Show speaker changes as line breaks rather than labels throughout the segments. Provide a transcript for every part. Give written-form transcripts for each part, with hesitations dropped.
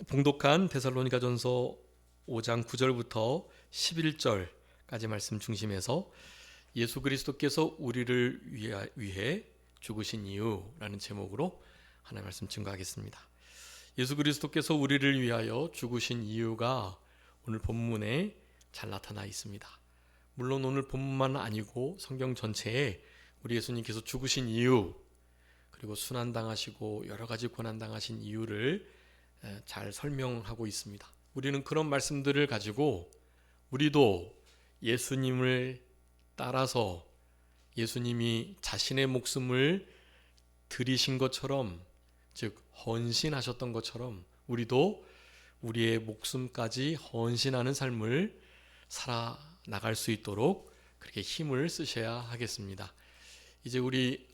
봉독한 데살로니가전서 5장 9절부터 11절까지 말씀 중심에서 예수 그리스도께서 우리를 위해 죽으신 이유라는 제목으로 하나님 말씀 증거하겠습니다. 예수 그리스도께서 우리를 위하여 죽으신 이유가 오늘 본문에 잘 나타나 있습니다. 물론 오늘 본문만 아니고 성경 전체에 우리 예수님께서 죽으신 이유, 그리고 순환당하시고 여러 가지 고난당하신 이유를 잘 설명하고 있습니다. 우리는 그런 말씀들을 가지고 우리도 예수님을 따라서 예수님이 자신의 목숨을 드리신 것처럼, 즉 헌신하셨던 것처럼 우리도 우리의 목숨까지 헌신하는 삶을 살아나갈 수 있도록 그렇게 힘을 쓰셔야 하겠습니다. 이제 우리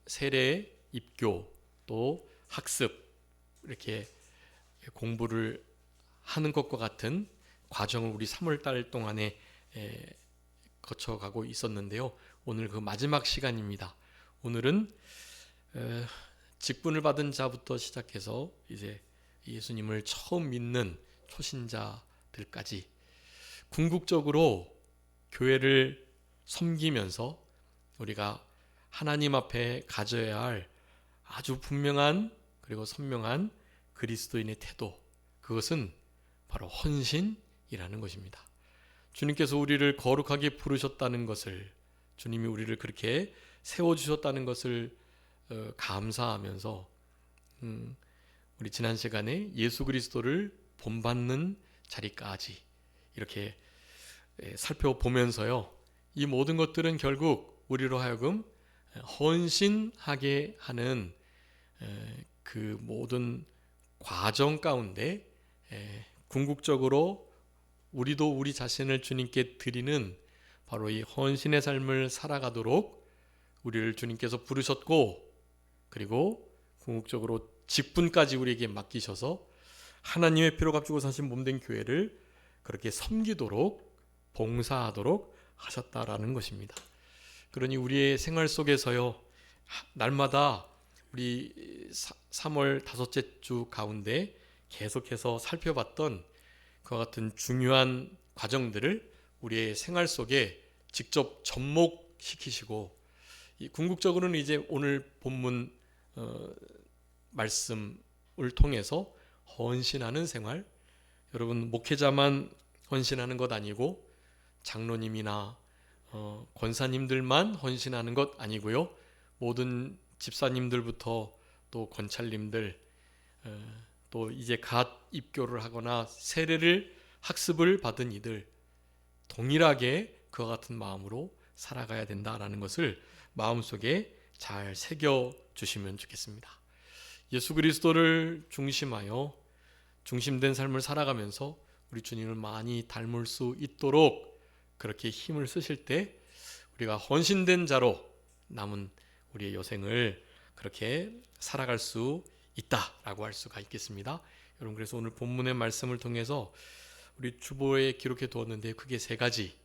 세례, 입교, 또 학습 이렇게 공부를 하는 것과 같은 과정을 우리 3월달 동안에 거쳐가고 있었는데요. 오늘 그 마지막 시간입니다. 오늘은 직분을 받은 자부터 시작해서 이제 예수님을 처음 믿는 초신자들까지 궁극적으로 교회를 섬기면서 우리가 하나님 앞에 가져야 할 아주 분명한 그리고 선명한 그리스도인의 태도, 그것은 바로 헌신이라는 것입니다. 주님께서 우리를 거룩하게 부르셨다는 것을, 주님이 우리를 그렇게 세워주셨다는 것을 감사하면서 우리 지난 시간에 예수 그리스도를 본받는 자리까지 이렇게 살펴보면서요, 이 모든 것들은 결국 우리로 하여금 헌신하게 하는 그 모든 과정 가운데 궁극적으로 우리도 우리 자신을 주님께 드리는 바로 이 헌신의 삶을 살아가도록 우리를 주님께서 부르셨고, 그리고 궁극적으로 직분까지 우리에게 맡기셔서 하나님의 피로 값주고 사신 몸된 교회를 그렇게 섬기도록 봉사하도록 하셨다라는 것입니다. 그러니 우리의 생활 속에서요, 날마다 우리 3월 다섯째 주 가운데 계속해서 살펴봤던 그와 같은 중요한 과정들을 우리의 생활 속에 직접 접목시키시고, 궁극적으로는 이제 오늘 본문 말씀을 통해서 헌신하는 생활, 여러분 목회자만 헌신하는 것 아니고 장로님이나 권사님들만 헌신하는 것 아니고요, 모든 집사님들부터 또 권찰님들, 또 이제 갓 입교를 하거나 세례를 학습을 받은 이들 동일하게 그와 같은 마음으로 살아가야 된다라는 것을 마음속에 잘 새겨주시면 좋겠습니다. 예수 그리스도를 중심하여 중심된 삶을 살아가면서 우리 주님을 많이 닮을 수 있도록 그렇게 힘을 쓰실 때 우리가 헌신된 자로 남은 우리의 여생을 그렇게 살아갈 수 있다라고 할 수가 있겠습니다. 여러분, 그래서 오늘 본문의 말씀을 통해서 우리 주보에 기록해 두었는데 크게 세 가지,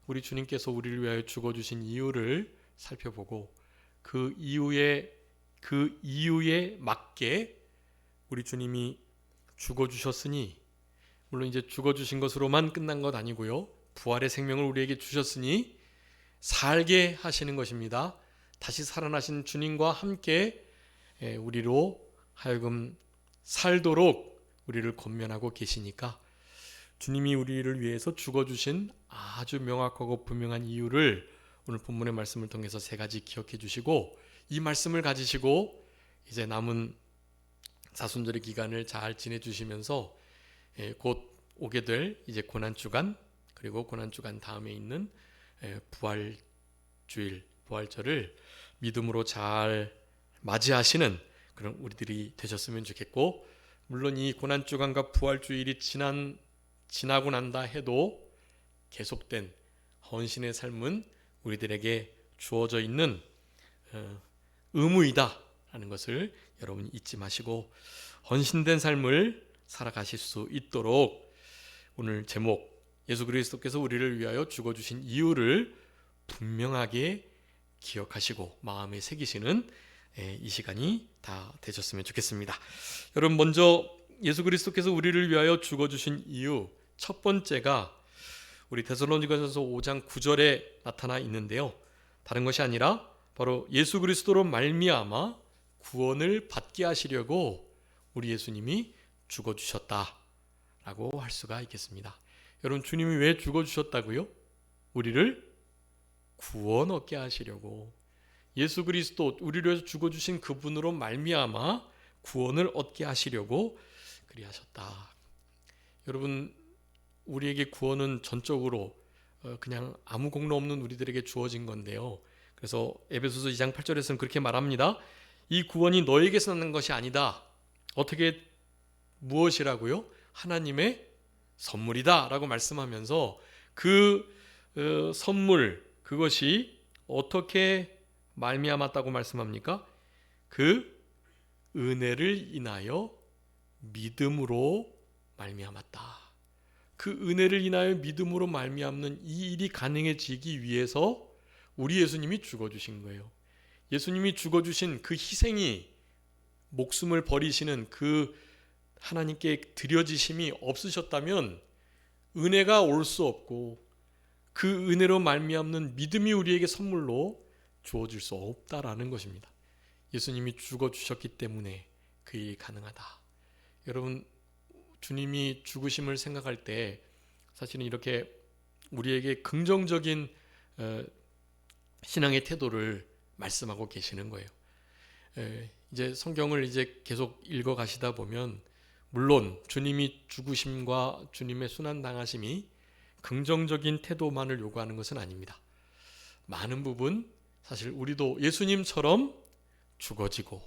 우리 주님께서 우리를 위하여 죽어주신 이유를 살펴보고 그 이유에 맞게 우리 주님이 죽어주셨으니, 물론 이제 죽어주신 것으로만 끝난 것 아니고요, 부활의 생명을 우리에게 주셨으니 살게 하시는 것입니다. 다시 살아나신 주님과 함께 우리로 하여금 살도록 우리를 권면하고 계시니까 주님이 우리를 위해서 죽어주신 아주 명확하고 분명한 이유를 오늘 본문의 말씀을 통해서 세 가지 기억해 주시고, 이 말씀을 가지시고 이제 남은 사순절의 기간을 잘 지내주시면서 곧 오게 될 이제 고난주간, 그리고 고난주간 다음에 있는 부활주일, 부활절을 믿음으로 잘 맞이하시는 그런 우리들이 되셨으면 좋겠고, 물론 이 고난주간과 부활주일이 지나고 난다 해도 계속된 헌신의 삶은 우리들에게 주어져 있는 의무이다 라는 것을 여러분 잊지 마시고 헌신된 삶을 살아가실 수 있도록 오늘 제목, 예수 그리스도께서 우리를 위하여 죽어주신 이유를 분명하게 기억하시고 마음에 새기시는 이 시간이 다 되셨으면 좋겠습니다. 여러분, 먼저 예수 그리스도께서 우리를 위하여 죽어주신 이유 첫 번째가 우리 데살로니가전서 5장 9절에 나타나 있는데요. 다른 것이 아니라 바로 예수 그리스도로 말미암아 구원을 받게 하시려고 우리 예수님이 죽어주셨다라고 할 수가 있겠습니다. 여러분, 주님이 왜 죽어주셨다고요? 우리를 구원 얻게 하시려고. 예수 그리스도 우리를 위해서 죽어주신 그분으로 말미암아 구원을 얻게 하시려고 그리하셨다. 여러분, 우리에게 구원은 전적으로 그냥 아무 공로 없는 우리들에게 주어진 건데요. 그래서 에베소서 2장 8절에서는 그렇게 말합니다. 이 구원이 너에게서 나는 것이 아니다. 어떻게, 무엇이라고요? 하나님의 선물이다 라고 말씀하면서 그 선물, 그것이 어떻게 말미암았다고 말씀합니까? 그 은혜를 인하여 믿음으로 말미암았다. 그 은혜를 인하여 믿음으로 말미암는 이 일이 가능해지기 위해서 우리 예수님이 죽어주신 거예요. 예수님이 죽어주신 그 희생이, 목숨을 버리시는 그 하나님께 드려지심이 없으셨다면 은혜가 올 수 없고 그 은혜로 말미암는 믿음이 우리에게 선물로 주어질 수 없다라는 것입니다. 예수님이 죽어주셨기 때문에 그 일이 가능하다. 여러분, 주님이 죽으심을 생각할 때 사실은 이렇게 우리에게 긍정적인 신앙의 태도를 말씀하고 계시는 거예요. 이제 성경을 이제 계속 읽어 가시다 보면 물론 주님이 죽으심과 주님의 순환당하심이 긍정적인 태도만을 요구하는 것은 아닙니다. 많은 부분 사실 우리도 예수님처럼 죽어지고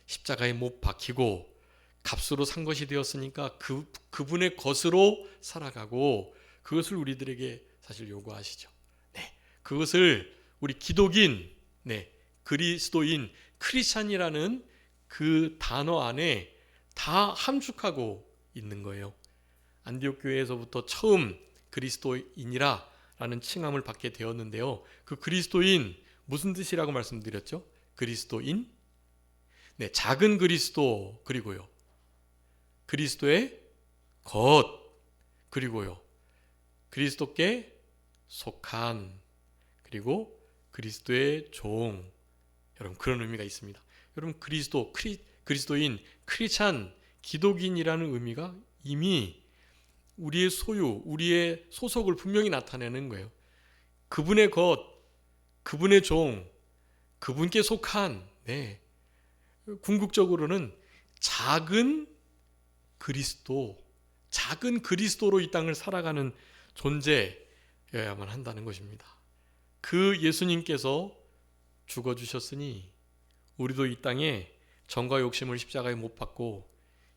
십자가에 못 박히고 값으로 산 것이 되었으니까 그분의 것으로 살아가고 그것을 우리들에게 사실 요구하시죠. 네, 그것을 우리 기독인, 그리스도인, 크리스찬이라는 그 단어 안에 다 함축하고 있는 거예요. 안디옥 교회에서부터 처음 그리스도인이라 라는 칭함을 받게 되었는데요. 그 그리스도인 무슨 뜻이라고 말씀드렸죠? 그리스도인, 작은 그리스도, 그리고요 그리스도의 것, 그리고요 그리스도께 속한, 그리고 그리스도의 종. 여러분, 그런 의미가 있습니다. 여러분, 그리스도인, 크리스찬, 기독인이라는 의미가 이미 우리의 소유, 우리의 소속을 분명히 나타내는 거예요. 그분의 것, 그분의 종, 그분께 속한, 궁극적으로는 작은 그리스도로 이 땅을 살아가는 존재여야만 한다는 것입니다. 그 예수님께서 죽어주셨으니 우리도 이 땅에 정과 욕심을 십자가에 못 박고,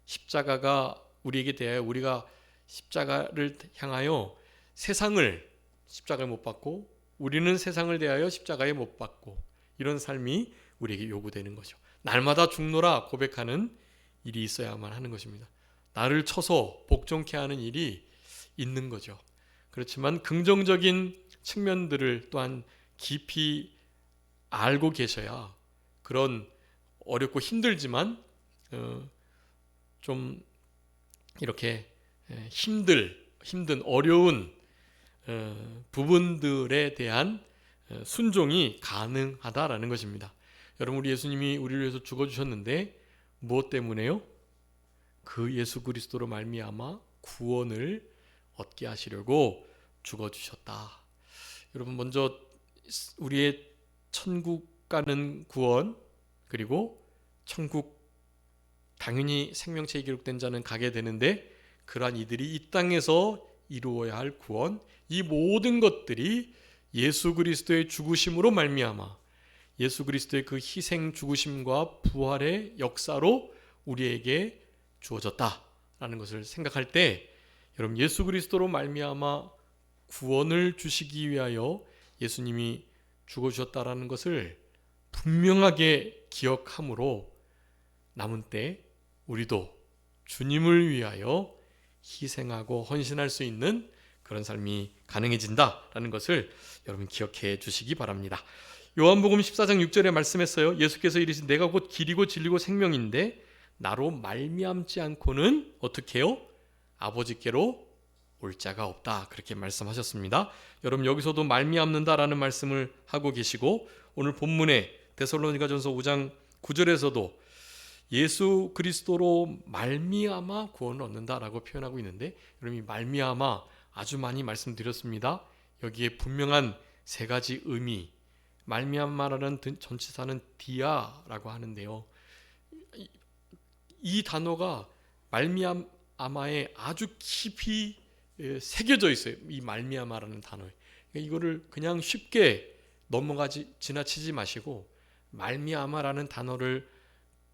십자가가 우리에게 대하여 우리가 십자가를 향하여 세상을 십자가에 못 박고, 우리는 세상을 대하여 십자가에 못 박고, 이런 삶이 우리에게 요구되는 거죠. 날마다 죽노라 고백하는 일이 있어야만 하는 것입니다. 나를 쳐서 복종케 하는 일이 있는 거죠. 그렇지만 긍정적인 측면들을 또한 깊이 알고 계셔야 그런 어렵고 힘들지만 좀 이렇게 힘든 어려운 부분들에 대한 순종이 가능하다라는 것입니다. 여러분, 우리 예수님이 우리를 위해서 죽어주셨는데 무엇 때문에요? 그 예수 그리스도로 말미암아 구원을 얻게 하시려고 죽어주셨다. 여러분, 먼저 우리의 천국 가는 구원, 그리고 천국 당연히 생명체에 기록된 자는 가게 되는데 그러한 이들이 이 땅에서 이루어야 할 구원, 이 모든 것들이 예수 그리스도의 죽으심으로 말미암아 예수 그리스도의 그 희생 죽으심과 부활의 역사로 우리에게 주어졌다라는 것을 생각할 때, 여러분, 예수 그리스도로 말미암아 구원을 주시기 위하여 예수님이 죽어주셨다라는 것을 분명하게 기억함으로 남은 때 우리도 주님을 위하여 희생하고 헌신할 수 있는 그런 삶이 가능해진다라는 것을 여러분 기억해 주시기 바랍니다. 요한복음 14장 6절에 말씀했어요. 예수께서 이르신 내가 곧 길이고 진리고 생명인데 나로 말미암지 않고는 어떻게 해요? 아버지께로 올 자가 없다. 그렇게 말씀하셨습니다. 여러분 여기서도 말미암는다라는 말씀을 하고 계시고 오늘 본문에 데살로니가전서 5장 9절에서도 예수 그리스도로 말미암아 구원을 얻는다라고 표현하고 있는데 여러분 이 말미암아 아주 많이 말씀드렸습니다. 여기에 분명한 세 가지 의미 말미암아라는 전치사는 디아라고 하는데요. 이 단어가 말미암아에 아주 깊이 새겨져 있어요. 이 말미암아라는 단어에. 그러니까 이거를 그냥 쉽게 지나치지 마시고 말미암아라는 단어를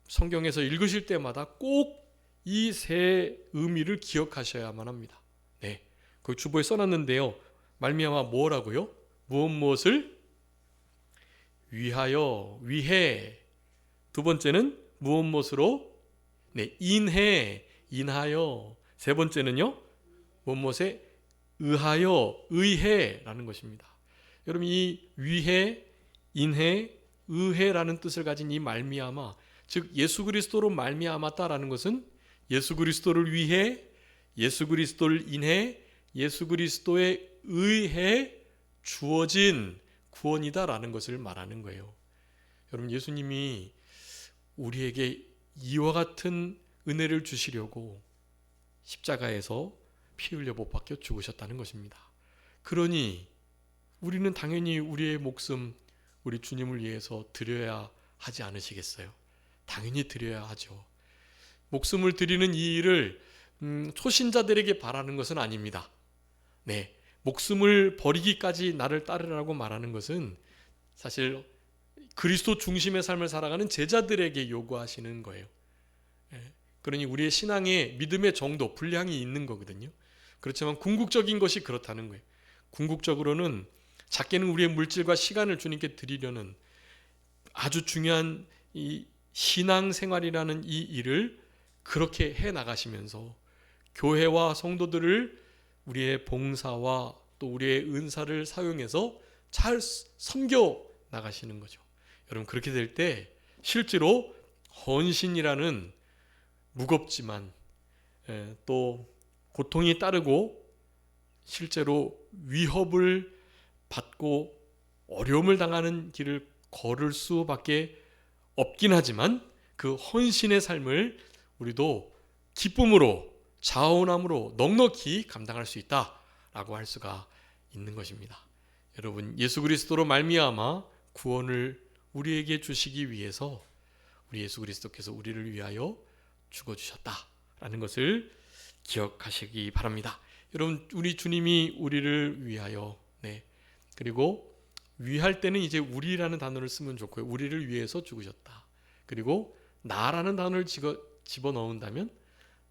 성경에서 읽으실 때마다 꼭 이 세 의미를 기억하셔야만 합니다. 네, 그 주보에 써놨는데요. 말미암아 뭐라고요? 무엇을 위하여 위해. 두 번째는 무엇으로? 네, 인하여. 세 번째는요, 무엇에 의하여, 의해라는 것입니다. 여러분 이 위해, 인해, 의해라는 뜻을 가진 이 말미암아, 즉 예수 그리스도로 말미암았다라는 것은 예수 그리스도를 위해, 예수 그리스도를 인해, 예수 그리스도에 의해 주어진 구원이다라는 것을 말하는 거예요. 여러분 예수님이 우리에게 이와 같은 은혜를 주시려고 십자가에서 피 흘려 못 박혀 죽으셨다는 것입니다. 그러니 우리는 당연히 우리의 목숨 우리 주님을 위해서 드려야 하지 않으시겠어요? 당연히 드려야 하죠. 목숨을 드리는 이 일을 초신자들에게 바라는 것은 아닙니다. 네, 목숨을 버리기까지 나를 따르라고 말하는 것은 사실 그리스도 중심의 삶을 살아가는 제자들에게 요구하시는 거예요. 그러니 우리의 신앙의 믿음의 정도, 분량이 있는 거거든요. 그렇지만 궁극적인 것이 그렇다는 거예요. 궁극적으로는 작게는 우리의 물질과 시간을 주님께 드리려는 아주 중요한 이 신앙생활이라는 이 일을 그렇게 해 나가시면서 교회와 성도들을 우리의 봉사와 또 우리의 은사를 사용해서 잘 섬겨 나가시는 거죠. 여러분 그렇게 될 때 실제로 헌신이라는 무겁지만 또 고통이 따르고 실제로 위협을 받고 어려움을 당하는 길을 걸을 수밖에 없긴 하지만 그 헌신의 삶을 우리도 기쁨으로 자원함으로 넉넉히 감당할 수 있다라고 할 수가 있는 것입니다. 여러분 예수 그리스도로 말미암아 구원을 우리에게 주시기 위해서 우리 예수 그리스도께서 우리를 위하여 죽어주셨다라는 것을 기억하시기 바랍니다. 여러분 우리 주님이 우리를 위하여 그리고 위할 때는 이제 우리라는 단어를 쓰면 좋고요. 우리를 위해서 죽으셨다. 그리고 나라는 단어를 집어넣는다면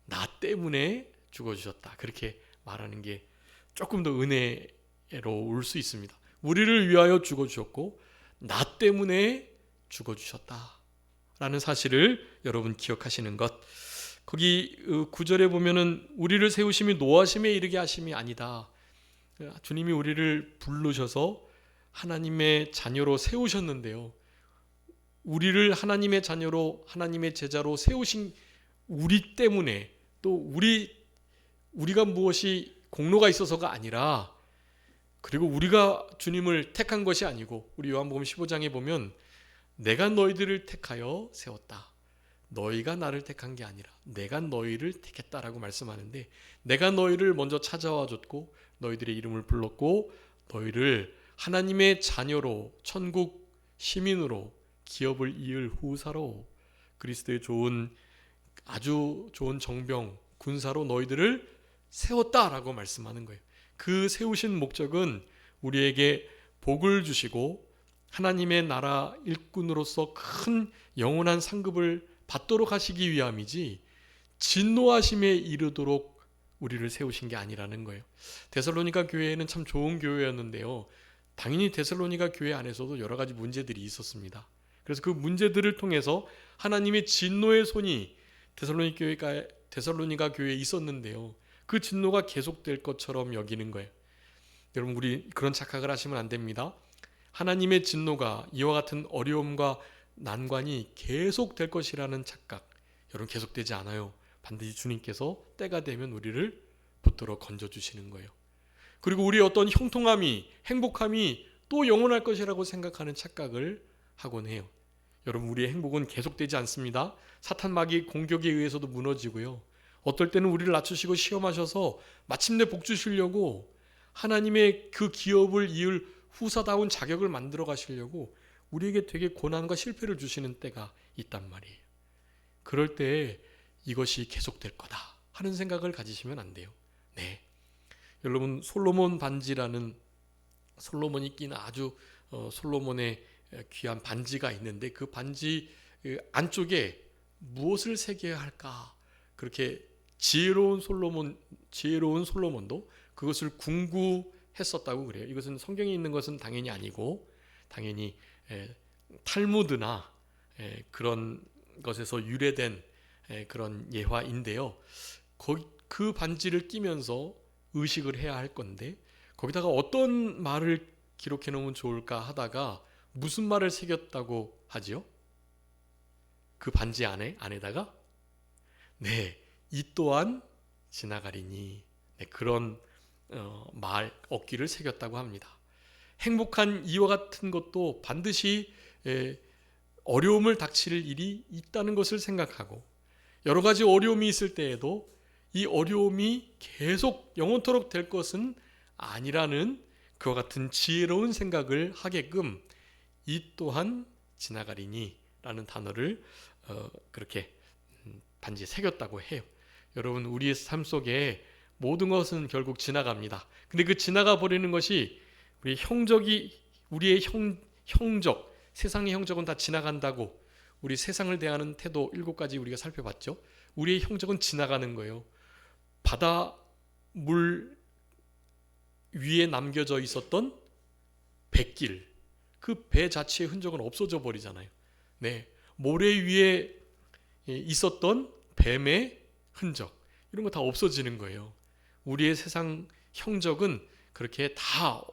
나 때문에 죽어주셨다. 그렇게 말하는 게 조금 더 은혜로울 수 있습니다. 우리를 위하여 죽어주셨고 나 때문에 죽어주셨다라는 사실을 여러분 기억하시는 것. 거기 9절에 보면은 우리를 세우심이 노하심에 이르게 하심이 아니다. 주님이 우리를 부르셔서 하나님의 자녀로 세우셨는데요. 우리를 하나님의 자녀로 하나님의 제자로 세우신 우리 때문에 또 우리가 무엇이 공로가 있어서가 아니라 그리고 우리가 주님을 택한 것이 아니고 우리 요한복음 15장에 보면 내가 너희들을 택하여 세웠다. 너희가 나를 택한 게 아니라 내가 너희를 택했다라고 말씀하는데 내가 너희를 먼저 찾아와 줬고 너희들의 이름을 불렀고 너희를 하나님의 자녀로 천국 시민으로 기업을 이을 후사로 그리스도의 아주 좋은 정병 군사로 너희들을 세웠다라고 말씀하는 거예요. 그 세우신 목적은 우리에게 복을 주시고 하나님의 나라 일꾼으로서 큰 영원한 상급을 받도록 하시기 위함이지 진노하심에 이르도록 우리를 세우신 게 아니라는 거예요. 데살로니가 교회는 참 좋은 교회였는데요. 당연히 데살로니가 교회 안에서도 여러 가지 문제들이 있었습니다. 그래서 그 문제들을 통해서 하나님의 진노의 손이 데살로니가 교회에 있었는데요. 그 진노가 계속될 것처럼 여기는 거예요. 여러분 우리 그런 착각을 하시면 안 됩니다. 하나님의 진노가 이와 같은 어려움과 난관이 계속될 것이라는 착각 여러분 계속되지 않아요. 반드시 주님께서 때가 되면 우리를 붙들어 건져주시는 거예요. 그리고 우리의 어떤 형통함이, 행복함이 또 영원할 것이라고 생각하는 착각을 하곤 해요. 여러분, 우리의 행복은 계속되지 않습니다. 사탄 마귀의 공격에 의해서도 무너지고요. 어떨 때는 우리를 낮추시고 시험하셔서 마침내 복 주시려고 하나님의 그 기업을 이을 후사다운 자격을 만들어 가시려고 우리에게 되게 고난과 실패를 주시는 때가 있단 말이에요. 그럴 때 이것이 계속될 거다 하는 생각을 가지시면 안 돼요. 네, 여러분, 솔로몬 반지라는 솔로몬이 낀 아주 솔로몬의 귀한 반지가 있는데 그 반지 안쪽에 무엇을 새겨야 할까? 그렇게 지혜로운 솔로몬도 그것을 궁구했었다고 그래요. 이것은 성경에 있는 것은 당연히 아니고 당연히 탈무드나 그런 것에서 유래된 그런 예화인데요. 그 반지를 끼면서 의식을 해야 할 건데 거기다가 어떤 말을 기록해 놓으면 좋을까 하다가 무슨 말을 새겼다고 하지요? 그 반지 안에다가 이 또한 지나가리니, 그런 말 어귀를 새겼다고 합니다. 행복한 이와 같은 것도 반드시 어려움을 닥칠 일이 있다는 것을 생각하고 여러 가지 어려움이 있을 때에도 이 어려움이 계속 영원토록 될 것은 아니라는 그와 같은 지혜로운 생각을 하게끔 이 또한 지나가리니 라는 단어를 그렇게 반지에 새겼다고 해요. 여러분, 우리의 삶 속에 모든 것은 결국 지나갑니다. 근데 그 지나가 버리는 것이 우리의 형적, 세상의 형적은 다 지나간다고 우리 세상을 대하는 태도 7가지 우리가 살펴봤죠. 우리의 형적은 지나가는 거예요. 바다 물 위에 남겨져 있었던 뱃길, 그 배 자체의 흔적은 없어져 버리잖아요. 모래 위에 있었던 뱀의 흔적, 이런 거 다 없어지는 거예요. 우리의 세상 형적은 그렇게 다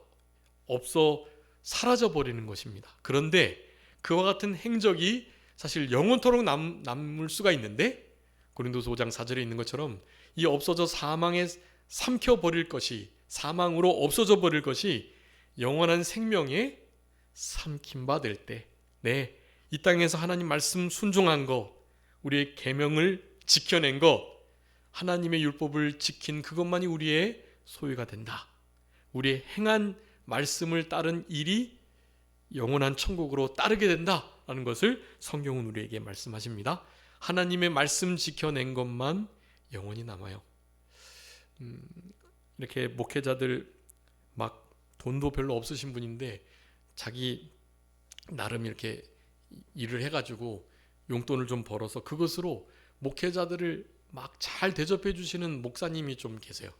없어 사라져 버리는 것입니다. 그런데 그와 같은 행적이 사실 영원토록 남을 수가 있는데 고린도서 5장 4절에 있는 것처럼 이 없어져 사망에 삼켜버릴 것이, 사망으로 없어져 버릴 것이 영원한 생명에 삼킴바 될 때, 이 땅에서 하나님 말씀 순종한 거, 우리의 계명을 지켜낸 거, 하나님의 율법을 지킨 그것만이 우리의 소유가 된다. 우리의 행한 말씀을 따른 일이 영원한 천국으로 따르게 된다라는 것을 성경은 우리에게 말씀하십니다. 하나님의 말씀 지켜낸 것만 영원히 남아요. 이렇게 목회자들 막 돈도 별로 없으신 분인데 자기 나름 이렇게 일을 해가지고 용돈을 좀 벌어서 그것으로 목회자들을 막 잘 대접해 주시는 목사님이 좀 계세요.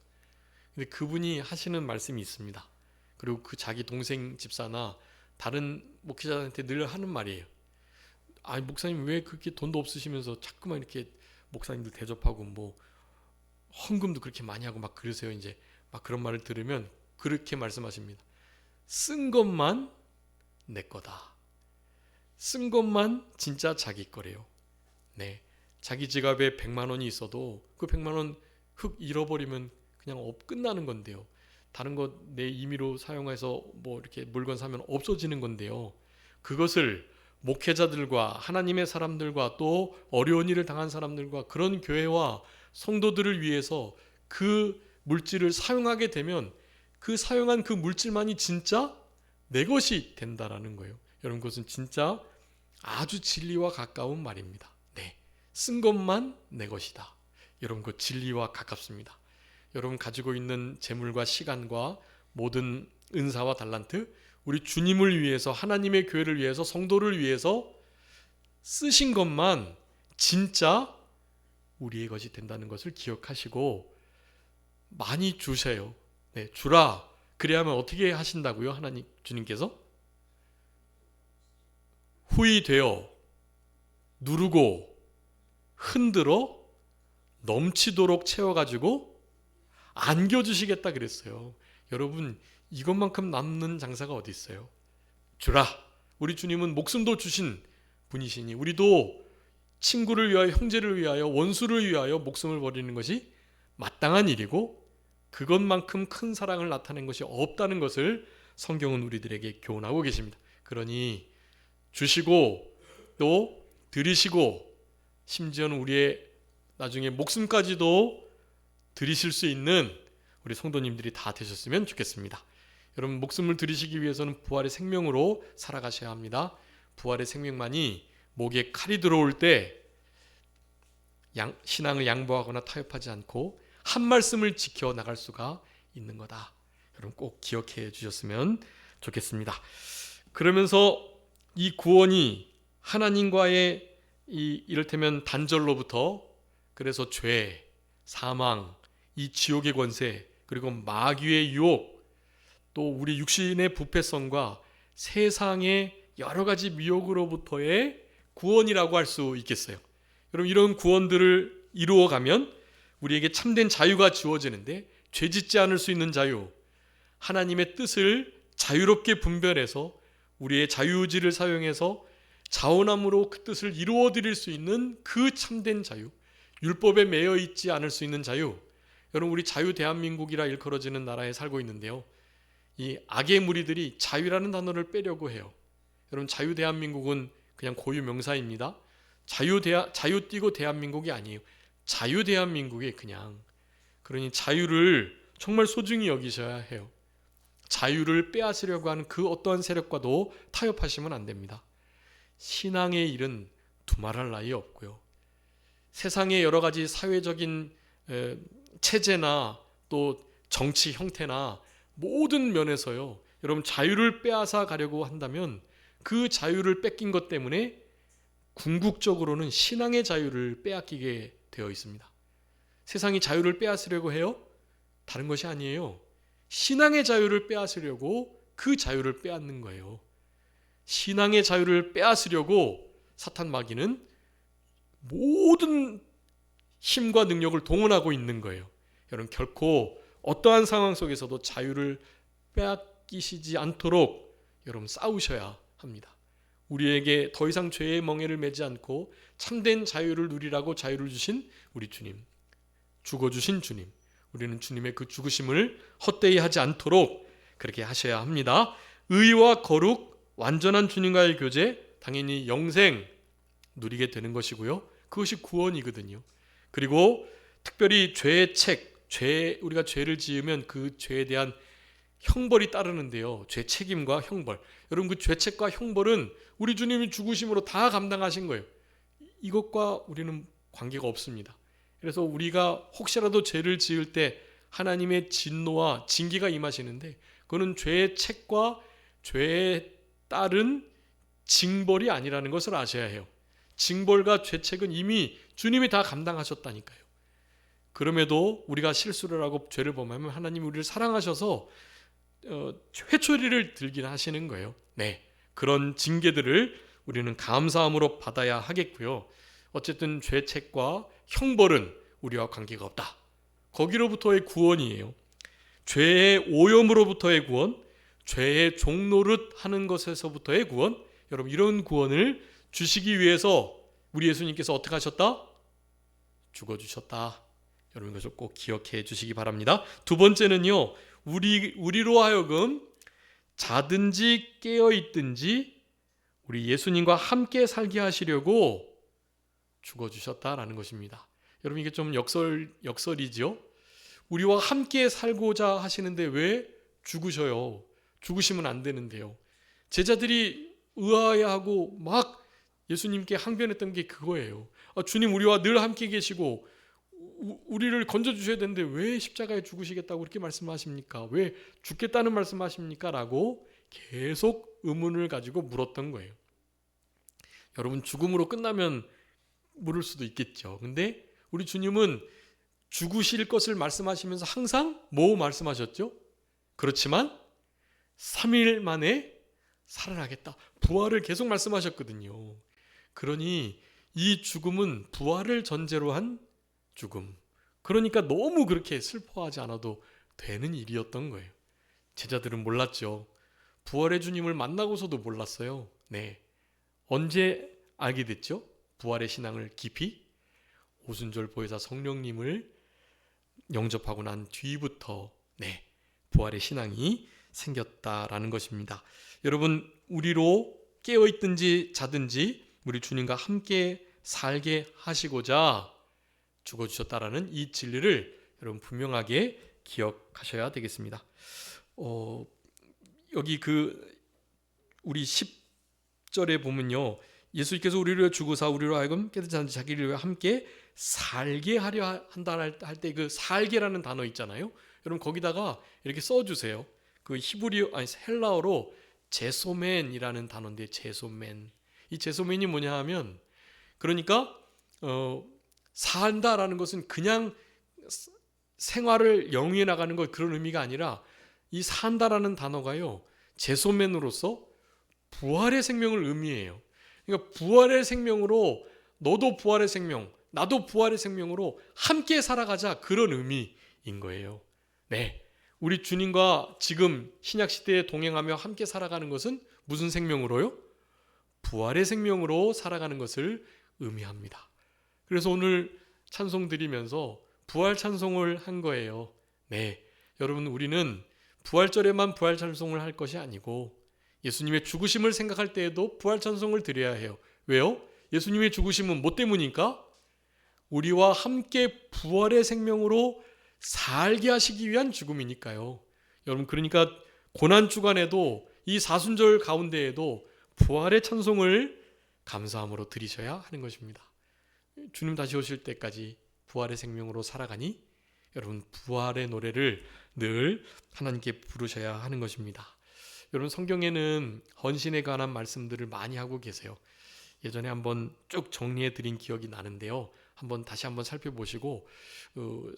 근데 그분이 하시는 말씀이 있습니다. 그리고 그 자기 동생 집사나 다른 목회자한테 늘 하는 말이에요. 목사님 왜 그렇게 돈도 없으시면서 자꾸만 이렇게 목사님들 대접하고 뭐 헌금도 그렇게 많이 하고 막 그러세요. 이제 막 그런 말을 들으면 그렇게 말씀하십니다. 쓴 것만 내 거다. 쓴 것만 진짜 자기 거래요. 자기 지갑에 100만 원이 있어도 그 100만 원 흙 잃어버리면 그냥 끝나는 건데요. 다른 거 내 임의로 사용해서 뭐 이렇게 물건 사면 없어지는 건데요. 그것을 목회자들과 하나님의 사람들과 또 어려운 일을 당한 사람들과 그런 교회와 성도들을 위해서 그 물질을 사용하게 되면 그 사용한 그 물질만이 진짜 내 것이 된다라는 거예요. 여러분, 그것은 진짜 아주 진리와 가까운 말입니다. 쓴 것만 내 것이다. 여러분, 그 진리와 가깝습니다. 여러분 가지고 있는 재물과 시간과 모든 은사와 달란트, 우리 주님을 위해서, 하나님의 교회를 위해서, 성도를 위해서 쓰신 것만 진짜 우리의 것이 된다는 것을 기억하시고 많이 주세요. 주라. 그래야만 어떻게 하신다고요? 하나님, 주님께서 후히 되어 누르고 흔들어 넘치도록 채워가지고 안겨주시겠다 그랬어요. 여러분, 이것만큼 남는 장사가 어디 있어요? 주라. 우리 주님은 목숨도 주신 분이시니 우리도 친구를 위하여, 형제를 위하여, 원수를 위하여 목숨을 버리는 것이 마땅한 일이고 그것만큼 큰 사랑을 나타낸 것이 없다는 것을 성경은 우리들에게 교훈하고 계십니다. 그러니 주시고 또 드리시고 심지어는 우리의 나중에 목숨까지도 드리실 수 있는 우리 성도님들이 다 되셨으면 좋겠습니다. 여러분, 목숨을 드리시기 위해서는 부활의 생명으로 살아가셔야 합니다. 부활의 생명만이 목에 칼이 들어올 때 신앙을 양보하거나 타협하지 않고 한 말씀을 지켜 나갈 수가 있는 거다. 여러분 꼭 기억해 주셨으면 좋겠습니다. 그러면서 이 구원이 하나님과의 이를테면 단절로부터, 그래서 죄, 사망, 이 지옥의 권세, 그리고 마귀의 유혹, 또 우리 육신의 부패성과 세상의 여러 가지 미혹으로부터의 구원이라고 할 수 있겠어요. 여러분, 이런 구원들을 이루어가면 우리에게 참된 자유가 주어지는데, 죄짓지 않을 수 있는 자유, 하나님의 뜻을 자유롭게 분별해서 우리의 자유의지를 사용해서 자원함으로 그 뜻을 이루어 드릴 수 있는 그 참된 자유, 율법에 매여 있지 않을 수 있는 자유. 여러분, 우리 자유 대한민국이라 일컬어지는 나라에 살고 있는데요, 이 악의 무리들이 자유라는 단어를 빼려고 해요. 여러분, 자유 대한민국은 그냥 고유 명사입니다. 자유 띄고 대한민국이 아니에요. 자유 대한민국이 그냥. 그러니 자유를 정말 소중히 여기셔야 해요. 자유를 빼앗으려고 하는 그 어떠한 세력과도 타협하시면 안 됩니다. 신앙의 일은 두말할 나위 없고요. 세상의 여러 가지 사회적인 체제나 또 정치 형태나 모든 면에서요, 여러분 자유를 빼앗아 가려고 한다면 그 자유를 뺏긴 것 때문에 궁극적으로는 신앙의 자유를 빼앗기게 되어 있습니다. 세상이 자유를 빼앗으려고 해요? 다른 것이 아니에요. 신앙의 자유를 빼앗으려고 그 자유를 빼앗는 거예요. 신앙의 자유를 빼앗으려고 사탄 마귀는 모든 힘과 능력을 동원하고 있는 거예요. 여러분, 결코 어떠한 상황 속에서도 자유를 빼앗기시지 않도록 여러분 싸우셔야 합니다. 우리에게 더 이상 죄의 멍에를 매지 않고 참된 자유를 누리라고 자유를 주신 우리 주님, 죽어주신 주님, 우리는 주님의 그 죽으심을 헛되이 하지 않도록 그렇게 하셔야 합니다. 의와 거룩, 완전한 주님과의 교제, 당연히 영생 누리게 되는 것이고요. 그것이 구원이거든요. 그리고 특별히 죄의 책, 우리가 죄를 지으면 그 죄에 대한 형벌이 따르는데요. 죄 책임과 형벌. 여러분, 그 죄책과 형벌은 우리 주님이 죽으심으로 다 감당하신 거예요. 이것과 우리는 관계가 없습니다. 그래서 우리가 혹시라도 죄를 지을 때 하나님의 진노와 징계가 임하시는데, 그거는 죄의 책과 죄에 따른 징벌이 아니라는 것을 아셔야 해요. 징벌과 죄책은 이미 주님이 다 감당하셨다니까요. 그럼에도 우리가 실수를 하고 죄를 범하면 하나님이 우리를 사랑하셔서 회초리를 들긴 하시는 거예요. 네, 그런 징계들을 우리는 감사함으로 받아야 하겠고요. 어쨌든 죄책과 형벌은 우리와 관계가 없다. 거기로부터의 구원이에요. 죄의 오염으로부터의 구원, 죄의 종노릇 하는 것에서부터의 구원. 여러분, 이런 구원을 주시기 위해서 우리 예수님께서 어떻게 하셨다? 죽어주셨다. 여러분, 이것을 꼭 기억해 주시기 바랍니다. 두 번째는요, 우리로 하여금 자든지 깨어있든지 우리 예수님과 함께 살게 하시려고 죽어주셨다라는 것입니다. 여러분, 이게 좀 역설이죠. 우리와 함께 살고자 하시는데 왜 죽으셔요? 죽으시면 안 되는데요. 제자들이 의아해하고 막 예수님께 항변했던 게 그거예요. 주님, 우리와 늘 함께 계시고 우리를 건져주셔야 되는데 왜 십자가에 죽으시겠다고 그렇게 말씀하십니까? 왜 죽겠다는 말씀하십니까? 라고 계속 의문을 가지고 물었던 거예요. 여러분, 죽음으로 끝나면 물을 수도 있겠죠. 근데 우리 주님은 죽으실 것을 말씀하시면서 항상 뭐 말씀하셨죠? 그렇지만 3일 만에 살아나겠다. 부활을 계속 말씀하셨거든요. 그러니 이 죽음은 부활을 전제로 한 죽음. 그러니까 너무 그렇게 슬퍼하지 않아도 되는 일이었던 거예요. 제자들은 몰랐죠. 부활의 주님을 만나고서도 몰랐어요. 네. 언제 알게 됐죠? 부활의 신앙을 깊이 오순절 보혜사 성령님을 영접하고 난 뒤부터 부활의 신앙이 생겼다라는 것입니다. 여러분, 우리로 깨어있든지 자든지 우리 주님과 함께 살게 하시고자 죽어주셨다라는 이 진리를 여러분 분명하게 기억하셔야 되겠습니다. 여기 우리 10절에 보면요, 예수께서 우리를 위해 죽으사 우리로 하여금 깨닫지 않은 자기를 위해 함께 살게 하려 한다 할 때 그 살게라는 단어 있잖아요. 여러분 거기다가 이렇게 써주세요. 그 헬라어로 제소맨이라는 단어인데, 제소맨. 이 제소맨이 뭐냐 하면, 그러니까 산다라는 것은 그냥 생활을 영위해 나가는 것, 그런 의미가 아니라 이 산다라는 단어가요, 제소맨으로서 부활의 생명을 의미해요. 그러니까 부활의 생명으로, 너도 부활의 생명, 나도 부활의 생명으로 함께 살아가자, 그런 의미인 거예요. 우리 주님과 지금 신약시대에 동행하며 함께 살아가는 것은 무슨 생명으로요? 부활의 생명으로 살아가는 것을 의미합니다. 그래서 오늘 찬송 드리면서 부활 찬송을 한 거예요. 여러분, 우리는 부활절에만 부활 찬송을 할 것이 아니고 예수님의 죽으심을 생각할 때에도 부활 찬송을 드려야 해요. 왜요? 예수님의 죽으심은 뭐 때문입니까? 우리와 함께 부활의 생명으로 살게 하시기 위한 죽음이니까요. 여러분, 그러니까 고난주간에도 이 사순절 가운데에도 부활의 찬송을 감사함으로 드리셔야 하는 것입니다. 주님 다시 오실 때까지 부활의 생명으로 살아가니 여러분, 부활의 노래를 늘 하나님께 부르셔야 하는 것입니다. 여러분, 성경에는 헌신에 관한 말씀들을 많이 하고 계세요. 예전에 한번 쭉 정리해 드린 기억이 나는데요, 다시 한번 살펴보시고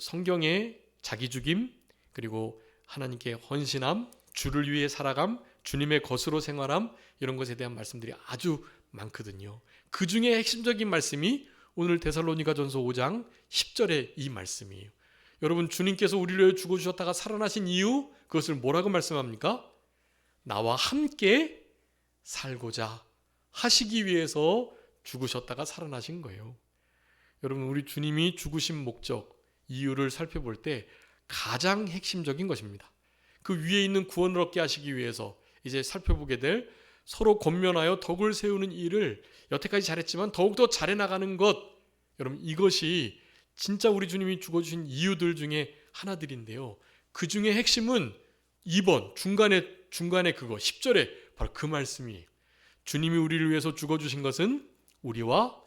성경의 자기 죽임, 그리고 하나님께 헌신함, 주를 위해 살아감, 주님의 것으로 생활함, 이런 것에 대한 말씀들이 아주 많거든요. 그 중에 핵심적인 말씀이 오늘 데살로니가전서 5장 10절의 이 말씀이에요. 여러분, 주님께서 우리를 위해 죽어주셨다가 살아나신 이유, 그것을 뭐라고 말씀합니까? 나와 함께 살고자 하시기 위해서 죽으셨다가 살아나신 거예요. 여러분, 우리 주님이 죽으신 목적, 이유를 살펴볼 때 가장 핵심적인 것입니다. 그 위에 있는 구원을 얻게 하시기 위해서 이제 살펴보게 될 서로 권면하여 덕을 세우는 일을 여태까지 잘했지만 더욱더 잘해 나가는 것, 여러분, 이것이 진짜 우리 주님이 죽어주신 이유들 중에 하나들인데요, 그 중에 핵심은 2번 중간에 그거 10절에 바로 그 말씀이에요. 주님이 우리를 위해서 죽어주신 것은 우리와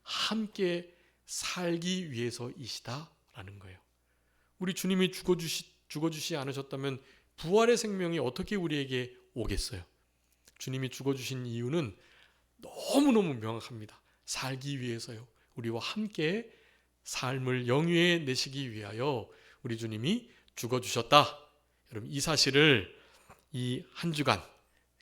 함께 살기 위해서이시다라는 거예요. 우리 주님이 죽어주시지 않으셨다면 부활의 생명이 어떻게 우리에게 오겠어요? 주님이 죽어주신 이유는 너무너무 명확합니다. 살기 위해서요. 우리와 함께 삶을 영위해 내시기 위하여 우리 주님이 죽어주셨다. 여러분, 이 사실을 이 한 주간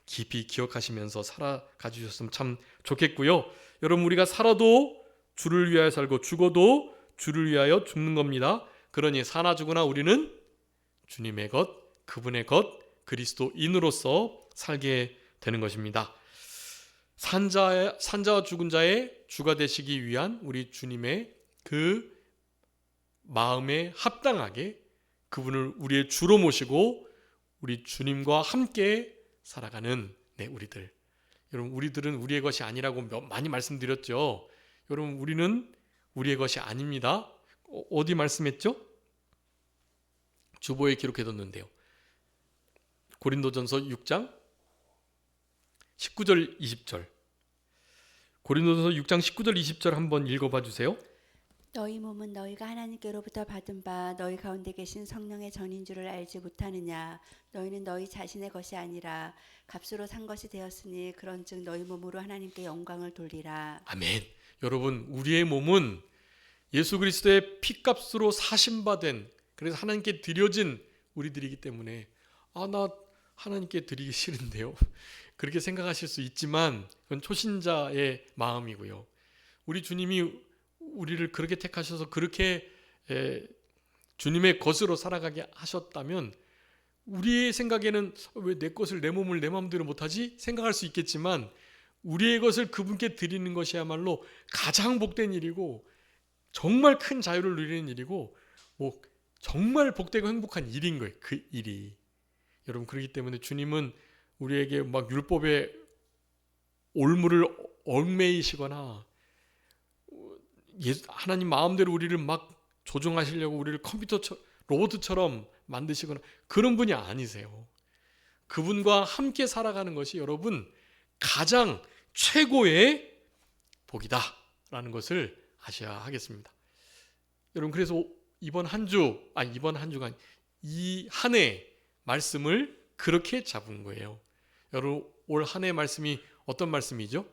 깊이 기억하시면서 살아가 주셨으면 참 좋겠고요. 여러분, 우리가 살아도 주를 위하여 살고 죽어도 주를 위하여 죽는 겁니다. 그러니 사나 죽으나 우리는 주님의 것, 그분의 것, 그리스도인으로서 살게 되는 것입니다. 산자와 죽은 자의 주가 되시기 위한 우리 주님의 그 마음에 합당하게 그분을 우리의 주로 모시고 우리 주님과 함께 살아가는 우리들. 여러분, 우리들은 우리의 것이 아니라고 많이 말씀드렸죠. 여러분, 우리는 우리의 것이 아닙니다. 어디 말씀했죠? 주보에 기록해뒀는데요. 고린도전서 6장 19절 20절. 고린도전서 6장 19절 20절 한번 읽어봐 주세요.
너희 몸은 너희가 하나님께로부터 받은 바 너희 가운데 계신 성령의 전인 줄을 알지 못하느냐. 너희는 너희 자신의 것이 아니라 값으로 산 것이 되었으니 그런즉 너희 몸으로 하나님께 영광을 돌리라.
아멘. 여러분, 우리의 몸은 예수 그리스도의 피값으로 사신받은, 그래서 하나님께 드려진 우리들이기 때문에 나 하나님께 드리기 싫은데요, 그렇게 생각하실 수 있지만 그건 초신자의 마음이고요. 우리 주님이 우리를 그렇게 택하셔서 그렇게 주님의 것으로 살아가게 하셨다면 우리의 생각에는 왜 내 것을, 내 몸을 내 마음대로 못하지? 생각할 수 있겠지만 우리의 것을 그분께 드리는 것이야말로 가장 복된 일이고 정말 큰 자유를 누리는 일이고 뭐 정말 복되고 행복한 일인 거예요. 그 일이. 여러분 그렇기 때문에 주님은 우리에게 막 율법의 올무를 얽매이시거나 하나님 마음대로 우리를 막 조종하시려고 우리를 로봇처럼 만드시거나 그런 분이 아니세요. 그분과 함께 살아가는 것이 여러분 가장 최고의 복이다라는 것을 아셔야 하겠습니다. 여러분 그래서 이번 한 주가 이 한 해 말씀을 그렇게 잡은 거예요. 여러분 올 한 해 말씀이 어떤 말씀이죠?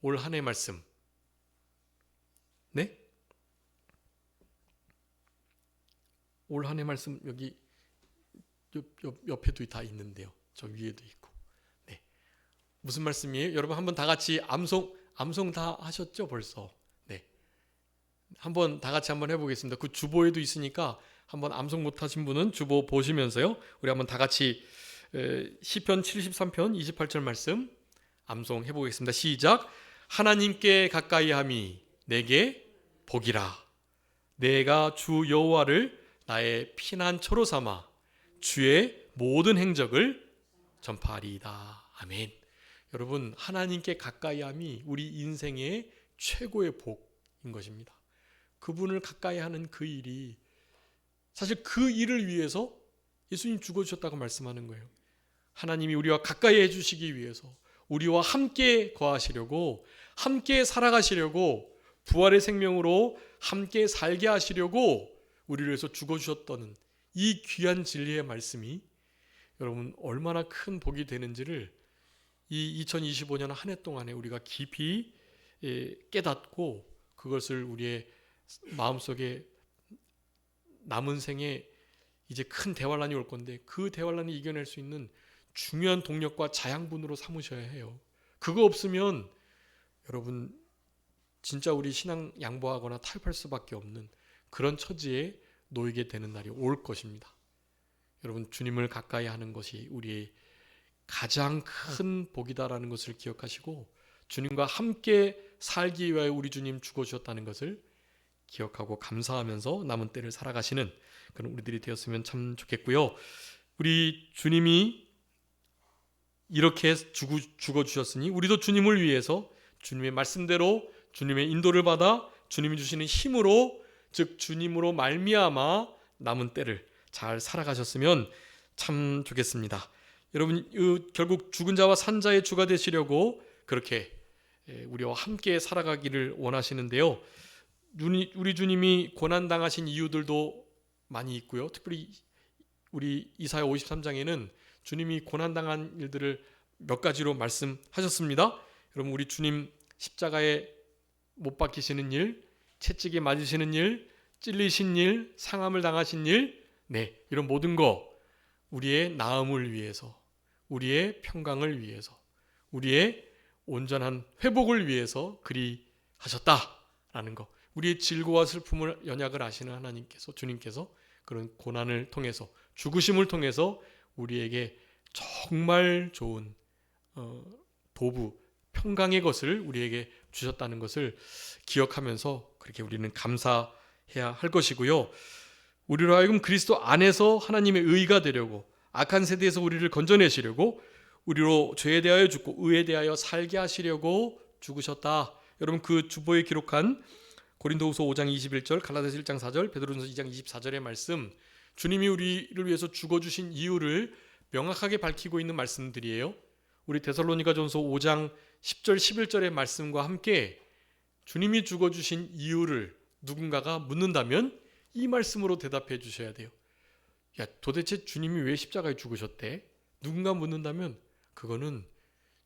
올 한 해 말씀. 네? 올 한 해 말씀 여기 옆에도 다 있는데요. 저 위에도 있고. 네. 무슨 말씀이에요? 여러분 한번 다 같이 암송 다 하셨죠 벌써? 네. 한번 다 같이 한번 해보겠습니다. 그 주보에도 있으니까 한번 암송 못하신 분은 주보 보시면서요. 우리 한번 다 같이 시편 73편 28절 말씀 암송 해보겠습니다. 시작. 하나님께 가까이함이 내게 복이라. 내가 주 여호와를 나의 피난처로 삼아 주의 모든 행적을 전파하리이다. 아멘. 여러분 하나님께 가까이함이 우리 인생의 최고의 복인 것입니다. 그분을 가까이하는 그 일이 사실 그 일을 위해서 예수님 죽어주셨다고 말씀하는 거예요. 하나님이 우리와 가까이 해주시기 위해서 우리와 함께 거하시려고 함께 살아가시려고 부활의 생명으로 함께 살게 하시려고 우리를 위해서 죽어주셨다는 이 귀한 진리의 말씀이 여러분 얼마나 큰 복이 되는지를 이 2025년 한 해 동안에 우리가 깊이 깨닫고 그것을 우리의 마음속에 남은 생에 이제 큰 대환란이 올 건데 그 대환란을 이겨낼 수 있는 중요한 동력과 자양분으로 삼으셔야 해요. 그거 없으면 여러분 진짜 우리 신앙 양보하거나 타협할 수밖에 없는 그런 처지에 놓이게 되는 날이 올 것입니다. 여러분 주님을 가까이 하는 것이 우리의 가장 큰 복이다라는 것을 기억하시고 주님과 함께 살기 위하여 우리 주님 죽어주셨다는 것을 기억하고 감사하면서 남은 때를 살아가시는 그런 우리들이 되었으면 참 좋겠고요. 우리 주님이 이렇게 죽어주셨으니 우리도 주님을 위해서 주님의 말씀대로 주님의 인도를 받아 주님이 주시는 힘으로 즉 주님으로 말미암아 남은 때를 잘 살아가셨으면 참 좋겠습니다. 여러분 결국 죽은 자와 산 자의 주가 되시려고 그렇게 우리와 함께 살아가기를 원하시는데요. 우리 주님이 고난당하신 이유들도 많이 있고요. 특별히 우리 이사야 53장에는 주님이 고난당한 일들을 몇 가지로 말씀하셨습니다. 여러분 우리 주님 십자가에 못 박히시는 일, 채찍에 맞으시는 일, 찔리신 일, 상함을 당하신 일, 이런 모든 거 우리의 나음을 위해서, 우리의 평강을 위해서, 우리의 온전한 회복을 위해서 그리 하셨다라는 거. 우리의 질고와 슬픔을 연약을 아시는 하나님께서 주님께서 그런 고난을 통해서 죽으심을 통해서 우리에게 정말 좋은 도부 평강의 것을 우리에게 주셨다는 것을 기억하면서 그렇게 우리는 감사해야 할 것이고요. 우리로 하여금 그리스도 안에서 하나님의 의가 되려고 악한 세대에서 우리를 건져내시려고 우리로 죄에 대하여 죽고 의에 대하여 살게 하시려고 죽으셨다. 여러분 그 주보에 기록한 고린도후서 5장 21절, 갈라디아서 1장 4절, 베드로전서 2장 24절의 말씀, 주님이 우리를 위해서 죽어주신 이유를 명확하게 밝히고 있는 말씀들이에요. 우리 데살로니가전서 5장 10절 11절의 말씀과 함께 주님이 죽어주신 이유를 누군가가 묻는다면 이 말씀으로 대답해 주셔야 돼요. 야, 도대체 주님이 왜 십자가에 죽으셨대? 누군가 묻는다면 그거는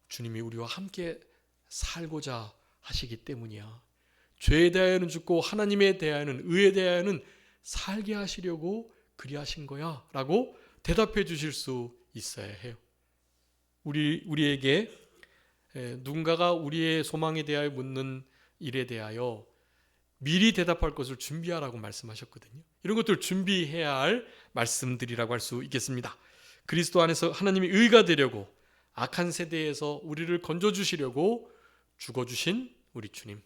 주님이 우리와 함께 살고자 하시기 때문이야. 죄에 대하여는 죽고 하나님에 대하여는 의에 대하여는 살게 하시려고 그리하신 거야 라고 대답해 주실 수 있어야 해요. 우리에게 누군가가 우리의 소망에 대하여 묻는 일에 대하여 미리 대답할 것을 준비하라고 말씀하셨거든요. 이런 것들 준비해야 할 말씀들이라고 할 수 있겠습니다. 그리스도 안에서 하나님의 의가 되려고 악한 세대에서 우리를 건져주시려고 죽어주신 우리 주님.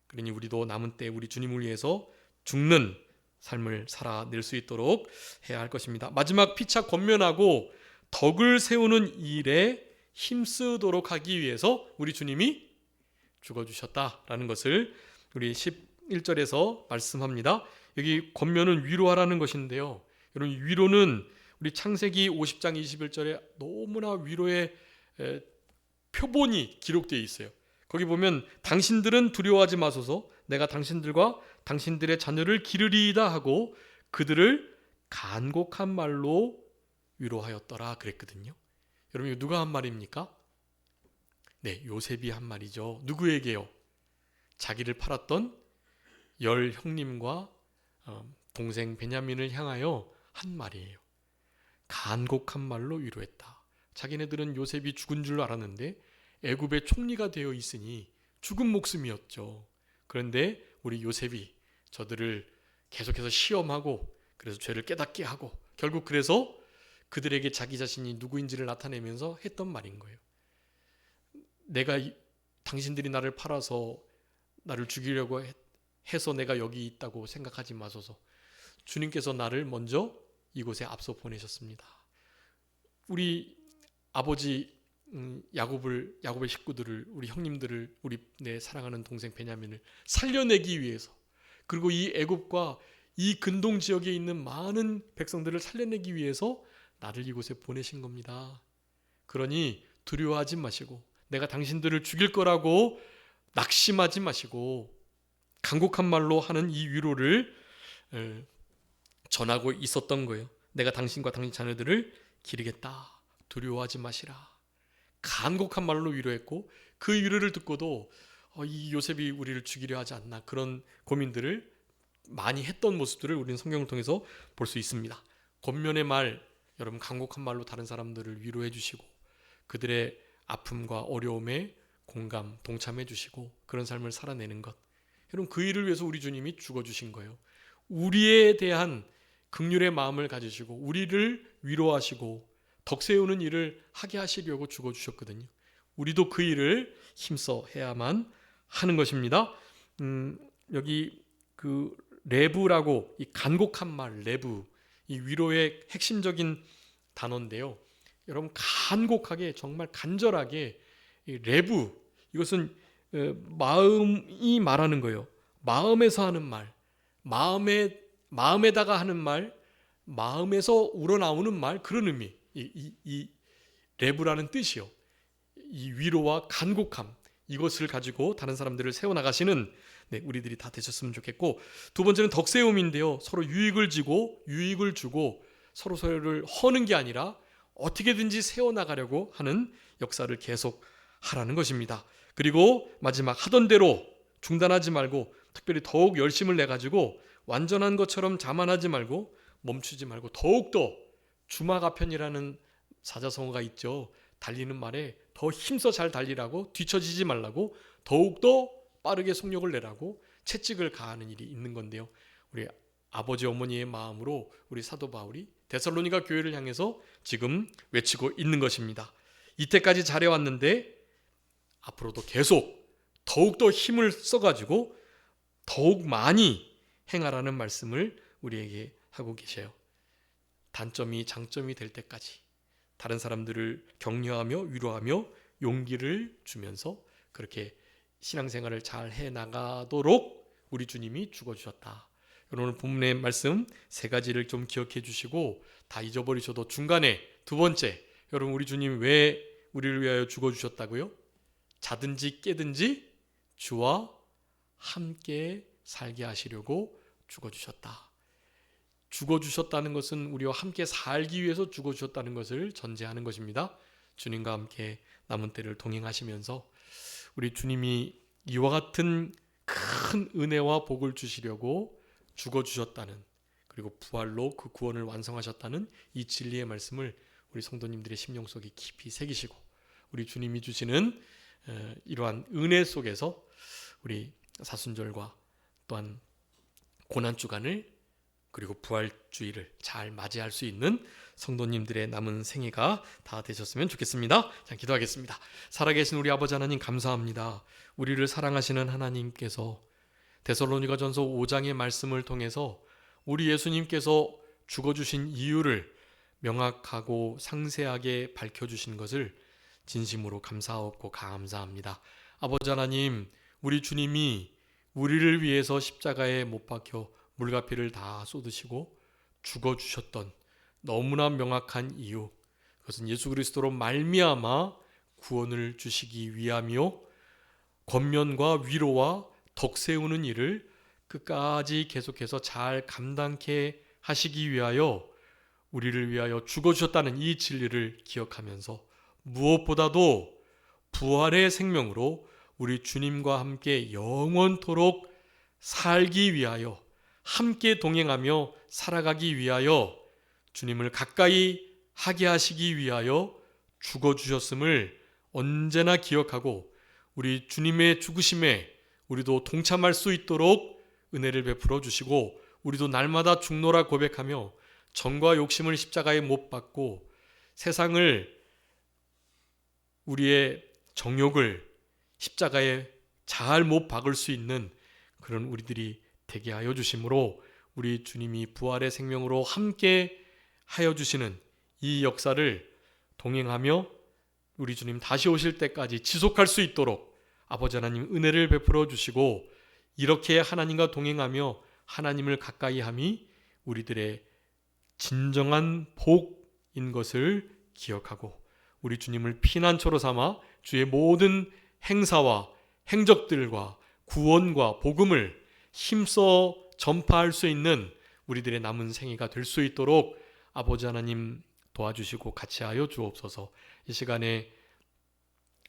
그러니 우리도 남은 때 우리 주님을 위해서 죽는 삶을 살아낼 수 있도록 해야 할 것입니다. 마지막 피차 권면하고 덕을 세우는 일에 힘쓰도록 하기 위해서 우리 주님이 죽어주셨다라는 것을 우리 11절에서 말씀합니다. 여기 권면은 위로하라는 것인데요. 여러분, 위로는 우리 창세기 50장 21절에 너무나 위로의 표본이 기록되어 있어요. 거기 보면 당신들은 두려워하지 마소서, 내가 당신들과 당신들의 자녀를 기르리이다 하고 그들을 간곡한 말로 위로하였더라 그랬거든요. 여러분, 이거 누가 한 말입니까? 네, 요셉이 한 말이죠. 누구에게요? 자기를 팔았던 열 형님과 동생 베냐민을 향하여 한 말이에요. 간곡한 말로 위로했다. 자기네들은 요셉이 죽은 줄 알았는데 애굽의 총리가 되어 있으니 죽은 목숨이었죠. 그런데 우리 요셉이 저들을 계속해서 시험하고 그래서 죄를 깨닫게 하고 결국 그래서 그들에게 자기 자신이 누구인지를 나타내면서 했던 말인 거예요. 당신들이 나를 팔아서 나를 죽이려고 해서 내가 여기 있다고 생각하지 마소서. 주님께서 나를 먼저 이곳에 앞서 보내셨습니다. 우리 아버지 야곱의 식구들을, 우리 형님들을, 내 사랑하는 동생 베냐민을 살려내기 위해서, 그리고 이 애굽과 이 근동 지역에 있는 많은 백성들을 살려내기 위해서 나를 이곳에 보내신 겁니다. 그러니 두려워하지 마시고 내가 당신들을 죽일 거라고 낙심하지 마시고 간곡한 말로 하는 이 위로를 전하고 있었던 거예요. 내가 당신과 당신 자녀들을 기르겠다. 두려워하지 마시라. 간곡한 말로 위로했고 그 위로를 듣고도 이 요셉이 우리를 죽이려 하지 않나, 그런 고민들을 많이 했던 모습들을 우리는 성경을 통해서 볼 수 있습니다. 권면의 말, 여러분, 간곡한 말로 다른 사람들을 위로해 주시고 그들의 아픔과 어려움에 공감, 동참해 주시고 그런 삶을 살아내는 것, 여러분, 그 일을 위해서 우리 주님이 죽어주신 거예요. 우리에 대한 긍휼의 마음을 가지시고 우리를 위로하시고 덕 세우는 일을 하게 하시려고 죽어주셨거든요. 우리도 그 일을 힘써 해야만 하는 것입니다. 여기 그 레부라고, 이 간곡한 말, 레부, 이 위로의 핵심적인 단어인데요. 여러분, 간곡하게, 정말 간절하게, 이 레부, 이것은 마음이 말하는 거예요. 마음에서 하는 말, 마음에다가 하는 말, 마음에서 우러나오는 말, 그런 의미. 이 레부라는 뜻이요. 이 위로와 간곡함, 이것을 가지고 다른 사람들을 세워나가시는 우리들이 다 되셨으면 좋겠고, 두 번째는 덕세움인데요. 서로 유익을 주고 서로를 허는 게 아니라 어떻게든지 세워나가려고 하는 역사를 계속 하라는 것입니다. 그리고 마지막, 하던 대로 중단하지 말고 특별히 더욱 열심을 내가지고 완전한 것처럼 자만하지 말고 멈추지 말고 더욱더 주마가편이라는 사자성어가 있죠. 달리는 말에 더 힘써 잘 달리라고, 뒤처지지 말라고, 더욱더 빠르게 속력을 내라고 채찍을 가하는 일이 있는 건데요. 우리 아버지 어머니의 마음으로 우리 사도 바울이 데살로니가 교회를 향해서 지금 외치고 있는 것입니다. 이때까지 잘해왔는데 앞으로도 계속 더욱더 힘을 써가지고 더욱 많이 행하라는 말씀을 우리에게 하고 계셔요. 단점이 장점이 될 때까지 다른 사람들을 격려하며 위로하며 용기를 주면서 그렇게 신앙생활을 잘 해나가도록 우리 주님이 죽어주셨다. 오늘 본문의 말씀 세 가지를 좀 기억해 주시고, 다 잊어버리셔도 중간에 두 번째, 여러분, 우리 주님 왜 우리를 위하여 죽어주셨다고요? 자든지 깨든지 주와 함께 살게 하시려고 죽어주셨다. 죽어주셨다는 것은 우리와 함께 살기 위해서 죽어주셨다는 것을 전제하는 것입니다. 주님과 함께 남은 때를 동행하시면서 우리 주님이 이와 같은 큰 은혜와 복을 주시려고 죽어주셨다는, 그리고 부활로 그 구원을 완성하셨다는 이 진리의 말씀을 우리 성도님들의 심령 속에 깊이 새기시고, 우리 주님이 주시는 이러한 은혜 속에서 우리 사순절과 또한 고난주간을 그리고 부활주의를 잘 맞이할 수 있는 성도님들의 남은 생애가 다 되셨으면 좋겠습니다. 자, 기도하겠습니다. 살아계신 우리 아버지 하나님 감사합니다. 우리를 사랑하시는 하나님께서 데살로니가전서 5장의 말씀을 통해서 우리 예수님께서 죽어주신 이유를 명확하고 상세하게 밝혀주신 것을 진심으로 감사하고 감사합니다. 아버지 하나님, 우리 주님이 우리를 위해서 십자가에 못 박혀 물과 피를 다 쏟으시고 죽어주셨던 너무나 명확한 이유, 그것은 예수 그리스도로 말미암아 구원을 주시기 위함이요, 권면과 위로와 덕 세우는 일을 끝까지 계속해서 잘 감당케 하시기 위하여 우리를 위하여 죽어주셨다는 이 진리를 기억하면서 무엇보다도 부활의 생명으로 우리 주님과 함께 영원토록 살기 위하여, 함께 동행하며 살아가기 위하여, 주님을 가까이 하게 하시기 위하여 죽어주셨음을 언제나 기억하고 우리 주님의 죽으심에 우리도 동참할 수 있도록 은혜를 베풀어 주시고, 우리도 날마다 죽노라 고백하며 정과 욕심을 십자가에 못 박고 세상을, 우리의 정욕을 십자가에 잘 못 박을 수 있는 그런 우리들이 되게 하여 주심으로 우리 주님이 부활의 생명으로 함께 하여 주시는 이 역사를 동행하며 우리 주님 다시 오실 때까지 지속할 수 있도록 아버지 하나님 은혜를 베풀어 주시고, 이렇게 하나님과 동행하며 하나님을 가까이 함이 우리들의 진정한 복인 것을 기억하고 우리 주님을 피난처로 삼아 주의 모든 행사와 행적들과 구원과 복음을 힘써 전파할 수 있는 우리들의 남은 생애가 될 수 있도록 아버지 하나님 도와주시고 같이 하여 주옵소서. 이 시간에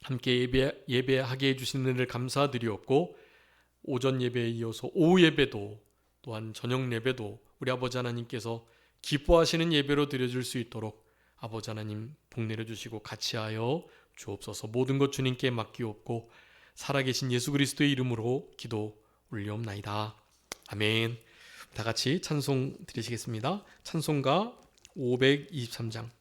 함께 예배하게 해주시는 은혜를 감사드리옵고, 오전 예배에 이어서 오후 예배도 또한 저녁 예배도 우리 아버지 하나님께서 기뻐하시는 예배로 드려줄 수 있도록 아버지 하나님 복 내려주시고 같이 하여 주옵소서. 모든 것 주님께 맡기옵고 살아계신 예수 그리스도의 이름으로 기도 올려옵나이다. 아멘. 다 같이 찬송 드리시겠습니다. 찬송가 523장.